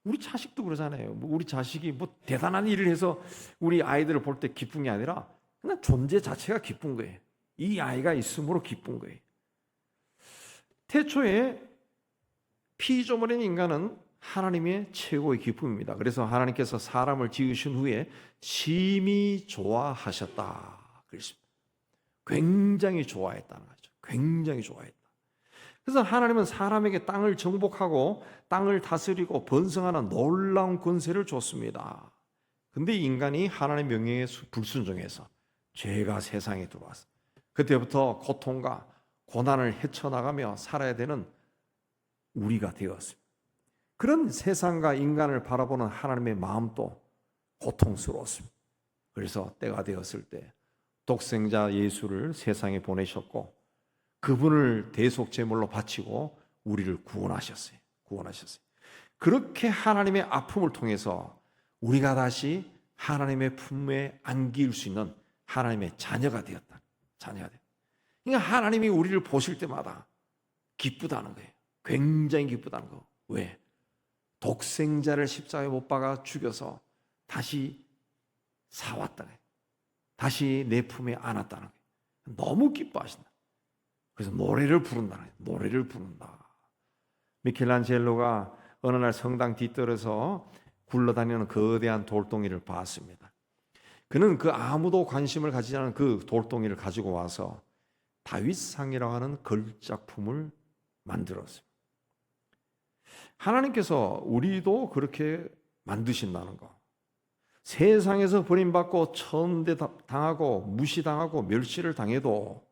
우리 자식도 그러잖아요. 우리 자식이 뭐 대단한 일을 해서 우리 아이들을 볼 때 기쁜 게 아니라 그냥 존재 자체가 기쁜 거예요. 이 아이가 있음으로 기쁜 거예요. 태초에 피조물인 인간은 하나님의 최고의 기쁨입니다. 그래서 하나님께서 사람을 지으신 후에 심히 좋아하셨다 그랬습니다. 굉장히 좋아했다는 거죠. 굉장히 좋아했다. 그래서 하나님은 사람에게 땅을 정복하고 땅을 다스리고 번성하는 놀라운 권세를 줬습니다. 근데 인간이 하나님의 명령에 불순종해서 죄가 세상에 들어왔어. 그때부터 고통과 고난을 헤쳐나가며 살아야 되는 우리가 되었습니다. 그런 세상과 인간을 바라보는 하나님의 마음도 고통스러웠습니다. 그래서 때가 되었을 때 독생자 예수를 세상에 보내셨고 그분을 대속제물로 바치고 우리를 구원하셨어요. 그렇게 하나님의 아픔을 통해서 우리가 다시 하나님의 품에 안길 수 있는 하나님의 자녀가 되었다. 그러니까 하나님이 우리를 보실 때마다 기쁘다는 거예요. 굉장히 기쁘다는 거. 왜? 독생자를 십자가에 못 박아 죽여서 다시 사왔다는 거예요. 다시 내 품에 안았다는 거예요. 너무 기뻐하신다. 그래서 노래를 부른다는 거예요. 노래를 부른다. 미켈란젤로가 어느 날 성당 뒤뜰에서 굴러다니는 거대한 돌덩이를 봤습니다. 그는 그 아무도 관심을 가지지 않은 그 돌덩이를 가지고 와서 다윗상이라고 하는 걸작품을 만들었어요. 하나님께서 우리도 그렇게 만드신다는 거. 세상에서 버림받고 천대당하고 무시당하고 멸시를 당해도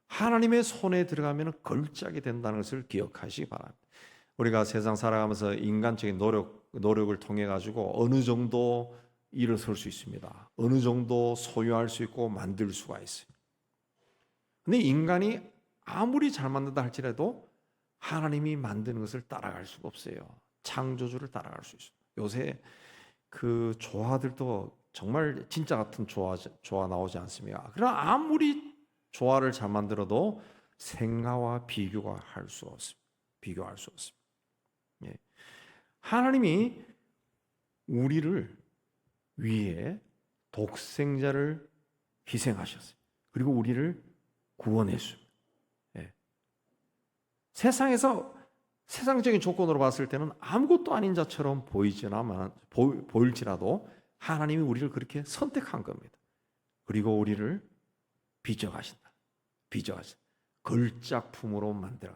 하나님의 손에 들어가면 걸작이 된다는 것을 기억하시기 바랍니다. 우리가 세상 살아가면서 인간적인 노력을 통해 가지고 어느 정도 일어설 수 있습니다. 어느 정도 소유할 수 있고 만들 수가 있어요. 근데 인간이 아무리 잘 만든다 할지라도 하나님이 만드는 것을 따라갈 수가 없어요. 창조주를 따라갈 수 있어요. 요새 그 조화들도 정말 진짜 같은 조화 나오지 않습니까? 그러나 아무리 조화를 잘 만들어도 생화와 비교할 수 없습니다. 비교할 수 없습니다. 예. 하나님이 우리를 위해 독생자를 희생하셨어요. 그리고 우리를 구원했습니다. 예. 세상적인 조건으로 봤을 때는 아무것도 아닌 자처럼 보일지라도 하나님이 우리를 그렇게 선택한 겁니다. 그리고 우리를 빚어가신다. 걸작품으로 만들어.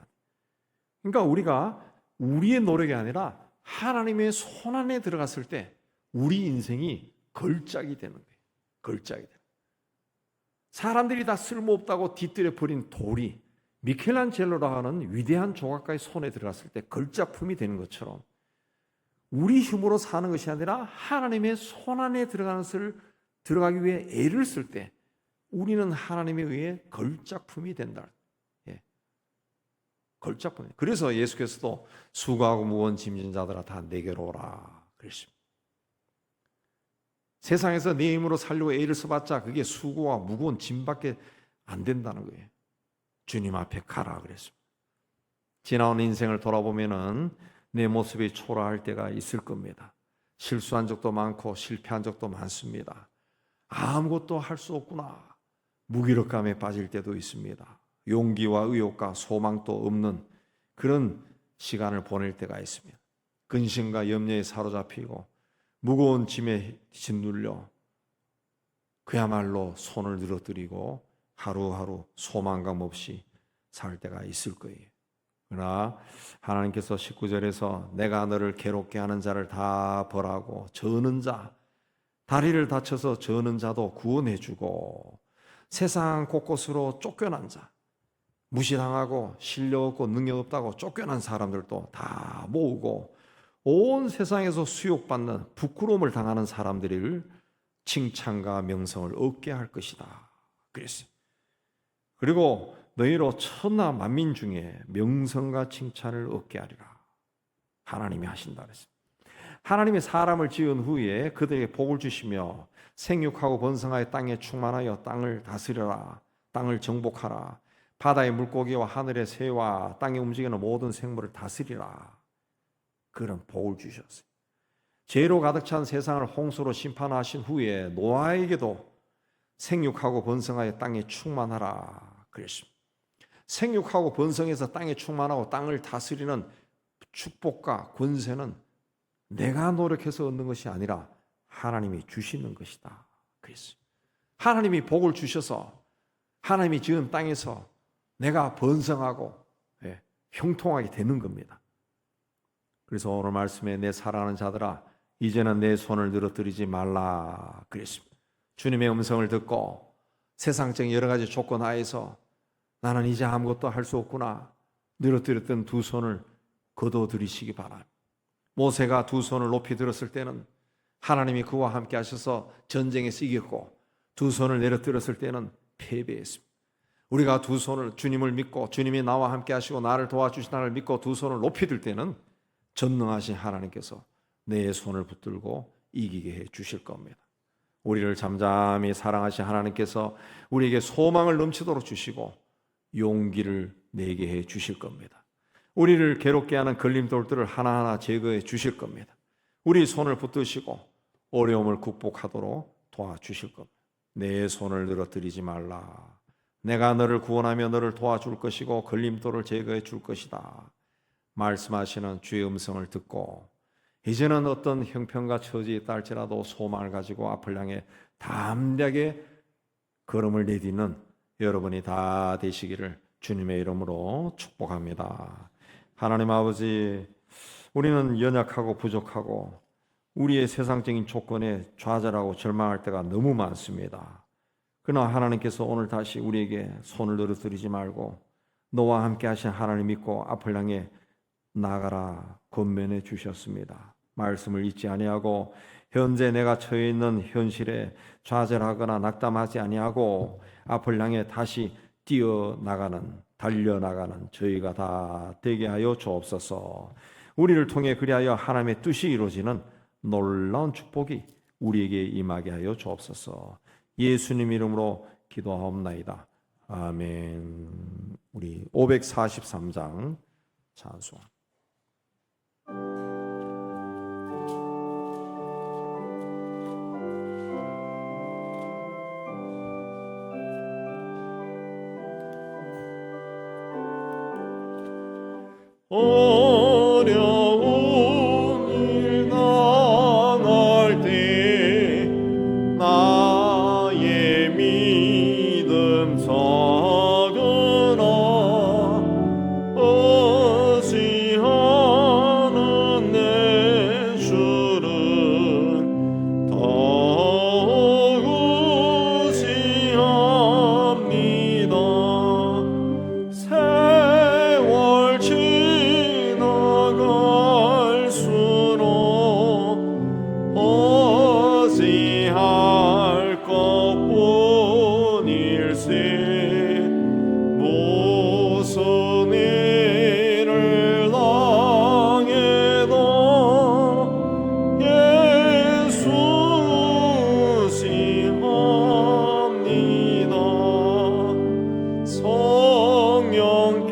그러니까 우리가 우리의 노력이 아니라 하나님의 손 안에 들어갔을 때 우리 인생이 걸작이 되는 거예요. 걸작이 되는. 사람들이 다 쓸모없다고 뒤뜰에 버린 돌이 미켈란젤로라 하는 위대한 조각가의 손에 들어갔을 때 걸작품이 되는 것처럼 우리 힘으로 사는 것이 아니라 하나님의 손 안에 들어가기 위해 애를 쓸 때 우리는 하나님에 의해 걸작품이 된다. 예. 걸작품. 그래서 예수께서도 수고하고 무거운 짐진 자들아 다 내게로 오라 그랬습니다. 세상에서 내 힘으로 살려고 애를 써봤자 그게 수고와 무거운 짐밖에 안 된다는 거예요. 주님 앞에 가라 그랬습니다. 지나온 인생을 돌아보면은 내 모습이 초라할 때가 있을 겁니다. 실수한 적도 많고 실패한 적도 많습니다. 아무것도 할 수 없구나. 무기력감에 빠질 때도 있습니다. 용기와 의욕과 소망도 없는 그런 시간을 보낼 때가 있습니다. 근심과 염려에 사로잡히고 무거운 짐에 짓눌려 그야말로 손을 늘어뜨리고 하루하루 소망감 없이 살 때가 있을 거예요. 그러나 하나님께서 19절에서 내가 너를 괴롭게 하는 자를 다 벌하고 저는 자, 다리를 다쳐서 저는 자도 구원해주고 세상 곳곳으로 쫓겨난 자, 무시당하고 실력 없고 능력 없다고 쫓겨난 사람들도 다 모으고 온 세상에서 수욕받는 부끄러움을 당하는 사람들을 칭찬과 명성을 얻게 할 것이다. 그랬어요. 그리고 너희로 천하 만민 중에 명성과 칭찬을 얻게 하리라. 하나님이 하신다 그랬습니다. 하나님이 사람을 지은 후에 그들에게 복을 주시며 생육하고 번성하여 땅에 충만하여 땅을 다스려라. 땅을 정복하라. 바다의 물고기와 하늘의 새와 땅에 움직이는 모든 생물을 다스리라. 그런 복을 주셨어요. 죄로 가득 찬 세상을 홍수로 심판하신 후에 노아에게도 생육하고 번성하여 땅에 충만하라 그랬습니다. 생육하고 번성해서 땅에 충만하고 땅을 다스리는 축복과 권세는 내가 노력해서 얻는 것이 아니라 하나님이 주시는 것이다 그랬어요. 하나님이 복을 주셔서 하나님이 지은 땅에서 내가 번성하고 형통하게 되는 겁니다. 그래서 오늘 말씀에 내 사랑하는 자들아 이제는 내 손을 늘어뜨리지 말라 그랬습니다. 주님의 음성을 듣고 세상적인 여러 가지 조건 하에서 나는 이제 아무것도 할 수 없구나 늘어뜨렸던 두 손을 거둬들이시기 바랍니다. 모세가 두 손을 높이 들었을 때는 하나님이 그와 함께 하셔서 전쟁에서 이겼고 두 손을 내려뜨렸을 때는 패배했습니다. 우리가 두 손을 주님을 믿고 주님이 나와 함께 하시고 나를 도와주시나를 믿고 두 손을 높이 들 때는 전능하신 하나님께서 내 손을 붙들고 이기게 해 주실 겁니다. 우리를 잠잠히 사랑하신 하나님께서 우리에게 소망을 넘치도록 주시고 용기를 내게 해 주실 겁니다. 우리를 괴롭게 하는 걸림돌들을 하나하나 제거해 주실 겁니다. 우리 손을 붙드시고 어려움을 극복하도록 도와주실 겁니다. 내 손을 늘어뜨리지 말라. 내가 너를 구원하며 너를 도와줄 것이고 걸림돌을 제거해 줄 것이다. 말씀하시는 주의 음성을 듣고 이제는 어떤 형편과 처지에 있다 할지라도 소망을 가지고 앞을 향해 담대하게 걸음을 내딛는 여러분이 다 되시기를 주님의 이름으로 축복합니다. 하나님 아버지, 우리는 연약하고 부족하고 우리의 세상적인 조건에 좌절하고 절망할 때가 너무 많습니다. 그러나 하나님께서 오늘 다시 우리에게 손을 늘어뜨리지 말고 너와 함께 하신 하나님 믿고 앞을 향해 나가라 권면해 주셨습니다. 말씀을 잊지 아니하고 현재 내가 처해 있는 현실에 좌절하거나 낙담하지 아니하고 앞을 향해 다시 뛰어나가는 달려나가는 저희가 다 되게 하여 주옵소서. 우리를 통해 그리하여 하나님의 뜻이 이루어지는 놀라운 축복이 우리에게 임하게 하여 주옵소서. 예수님 이름으로 기도하옵나이다. 아멘. 우리 543장 찬송. 어려운 일 당할 때 나의 믿음 서거나 의지하는 내 주를 더욱 의지합니다. 세월 의지할 것뿐일세. 무슨 일을 당해도 예수 의지합니다. 성령께서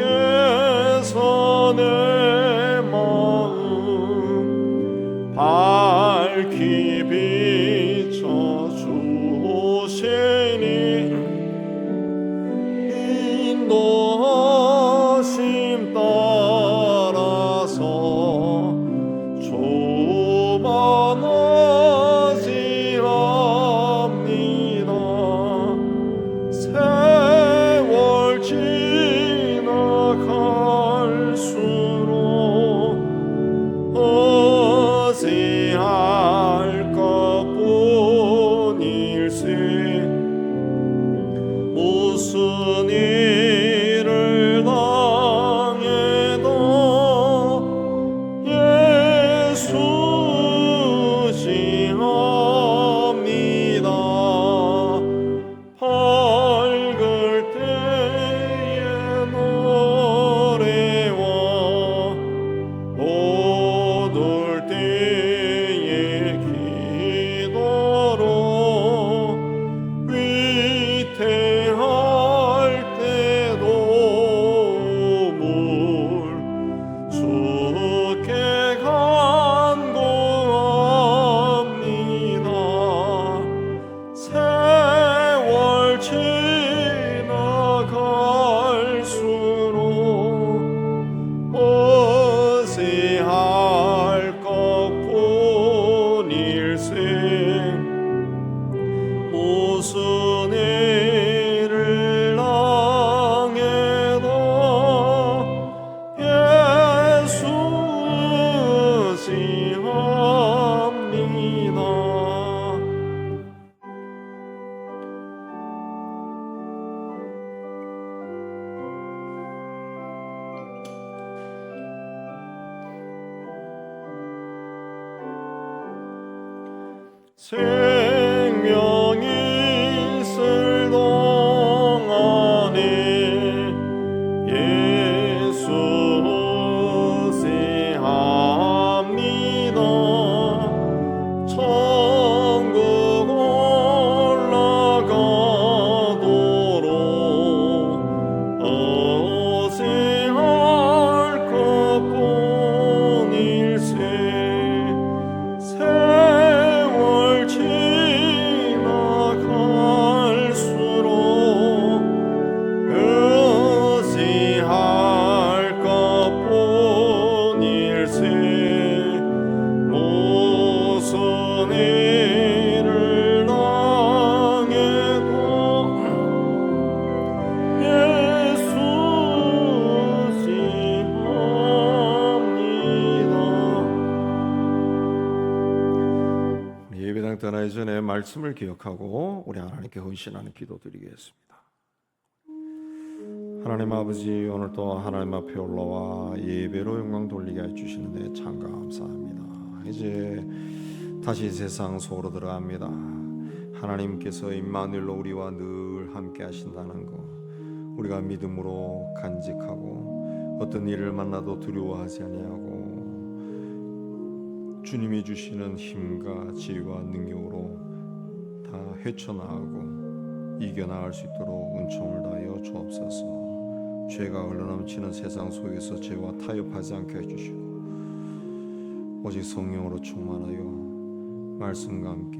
내 마음 밝히 비춰주시니 인도하심 따라서 조만하지 합니다. 세월 지나갈수록 의지할 것뿐일세. 무슨 일을 당해도 예수 의지합니다. 밝을 때의 노래와 어두울 때의 기도로 위태할 때 도움을 주께 간구합니다. 세월 지나갈수록 의지할 것뿐일세. 무슨 일을 당해도 예수 의지합니다. 생명이 있을 동안에 예수 의지합니다. 천국 올라가도록 의지할 것뿐일세. 세월 지나갈수록 의지할 것뿐일세. 무슨 일을 당해도 예수 의지합니다. 예배당 떠나기 전에 말씀을 기억하고 우리 하나님께 헌신하는 기도 드리겠습니다. 하나님 아버지, 오늘도 하나님 앞에 올라와 예배로 영광 돌리게 해주시는데 참 감사합니다. 이제 다시 세상 속으로 들어갑니다. 하나님께서 임마누엘로 우리와 늘 함께 하신다는 것, 우리가 믿음으로 간직하고 어떤 일을 만나도 두려워하지 아니하고 주님이 주시는 힘과 지혜와 능력으로 다 헤쳐나가고 이겨나갈 수 있도록 은총을 다하여 주옵소서. 죄가 흘러넘치는 세상 속에서 죄와 타협하지 않게 해주시고 오직 성령으로 충만하여 말씀과 함께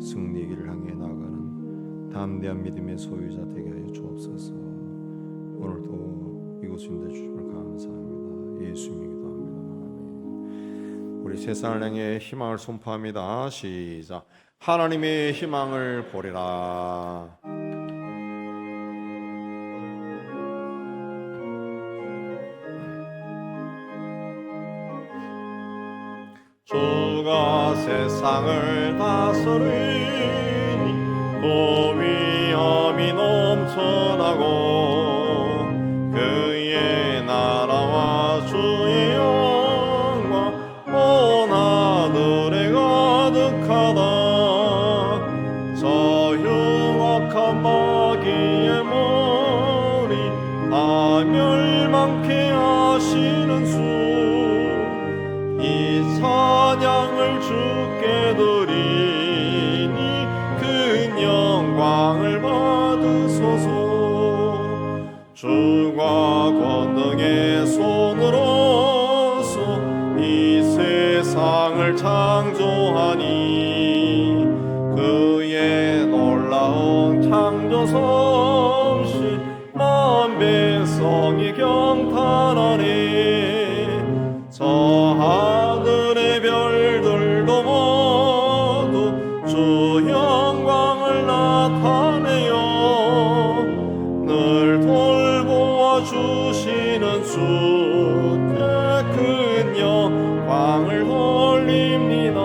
승리의 길을 향해 나아가는 담대한 믿음의 소유자 되게 하여 주옵소서. 오늘도 이곳 인도해 주심을 감사합니다. 예수님의 기도합니다. 아멘. 우리 세상을 향해 희망을 선포합니다. 시작. 하나님의 희망을 보리라. 주가 세상을 다스리니 그 위엄이 넘쳐나고 그의 나라와 주의 영광 온 하늘에 가득하다. 저 흉악한 마귀의 머리 다 멸망케 하시는 주, 이 찬양을 주께 드리니 큰 영광을 받으소서. 주가 권능의 손으로서 이 세상을 창조하니 그의 놀라운 창조 솜씨 만 백성이 경탄하네. 저 하늘의 별들도 모두 주 영광을 나타내요. 늘 돌보아 주시는 주께 큰 영광을 돌립니다.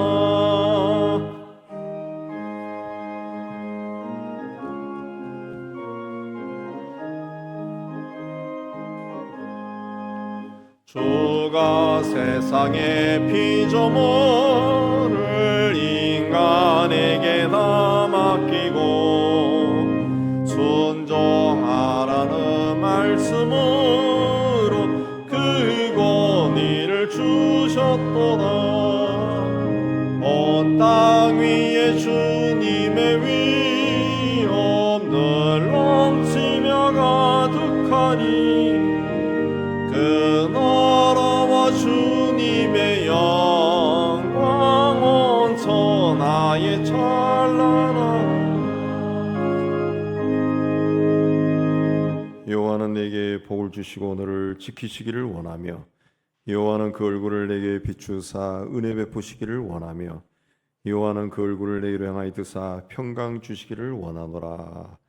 주가 세상의 피조물을 인간에게 다 맡기고 순종하라는 말씀으로 그 권위를 주셨도다. 온 땅 위에 주님의 위엄 늘 넘치며 가득하니 그 나라와 주님의 영광 온 천하에 찬란하니. 여호와는 내게 복을 주시고 오늘을 지키시기를 원하며 여호와는 그 얼굴을 내게 비추사 은혜 베푸시기를 원하며 여호와는 그 얼굴을 내게로 향하여 드사 평강 주시기를 원하노라.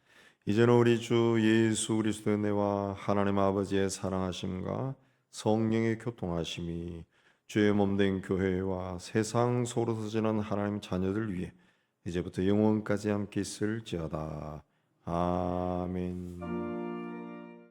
이제는 우리 주 예수 그리스도의 은혜와 하나님 아버지의 사랑하심과 성령의 교통하심이 주의 몸된 교회와 세상 속으로 서지는 하나님 자녀들 위해 이제부터 영원까지 함께 있을지어다. 아멘.